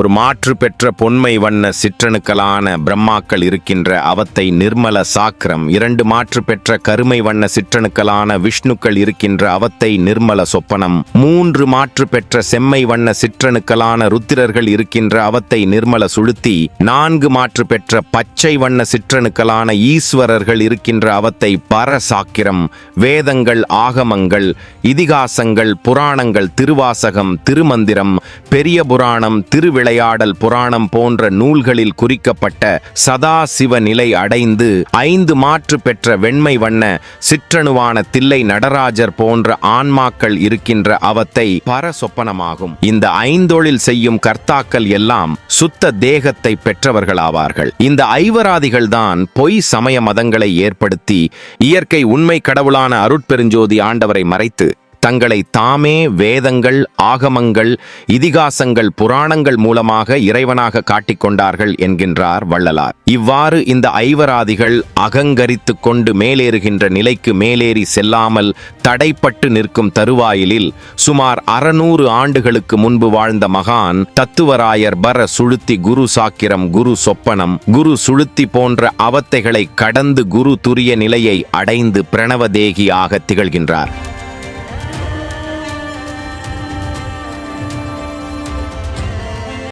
ஒரு மாற்று பெற்ற பொன்மை வண்ண சிற்றணுக்களான பிரம்மாக்கள் இருக்கின்ற அவத்தை நிர்மல சாக்கிரம், 2 மாற்று பெற்ற கருமை வண்ண சிற்றணுக்களான விஷ்ணுக்கள் இருக்கின்ற அவத்தை நிர்மல சொப்பனம், 3 மாற்று பெற்ற செம்மை வண்ண சிற்றணுக்களான ருத்திரர்கள் இருக்கின்ற அவத்தை நிர்மல சுளுத்தி, 4 மாற்று பெற்ற பச்சை வண்ண சிற்றணுக்களான ஈஸ்வரர்கள் இருக்கின்ற அவத்தை பரசாக்கிரம். வேதங்கள், ஆகமங்கள், இதிகாசங்கள், புராணங்கள், திருவாசகம், திருமந்திரம், பெரிய புராணம், திருவிளையாடல் புராணம் போன்ற நூல்களில் குறிக்கப்பட்ட சதாசிவ நிலை அடைந்து 5 மாற்று பெற்ற வெண்மை வண்ண சிற்றணுவான தில்லை நடராஜர் போன்ற ஆன்மாக்கள் இருக்கின்ற அவத்தை பரசொப்பனமாகும். இந்த 5 செய்யும் கர்த்தாக்கள் எல்லாம் சுத்த தேகத்தை பெற்றவர்களாவார்கள். இந்த ஐவராதிகள்தான் பொய் சமய மதங்களை ஏற்படுத்தி இயற்கை உண்மை கடவுளான அருட்பெருஞ்சோதி ஆண்டவரை மறைத்து தங்களை தாமே வேதங்கள், ஆகமங்கள், இதிகாசங்கள், புராணங்கள் மூலமாக இறைவனாக காட்டிக்கொண்டார்கள் என்கின்றார் வள்ளலார். இவ்வாறு இந்த ஐவராதிகள் அகங்கரித்து கொண்டு மேலேறுகின்ற நிலைக்கு மேலேறி செல்லாமல் தடைப்பட்டு நிற்கும் தருவாயிலில் சுமார் 600 ஆண்டுகளுக்கு முன்பு வாழ்ந்த மகான் தத்துவராயர் பர சுளுத்தி, குரு சாக்கிரம், குரு சொப்பனம், குரு சுளுத்தி போன்ற அவத்தைகளை கடந்து குரு துரிய நிலையை அடைந்து பிரணவதேகியாக திகழ்கின்றார்.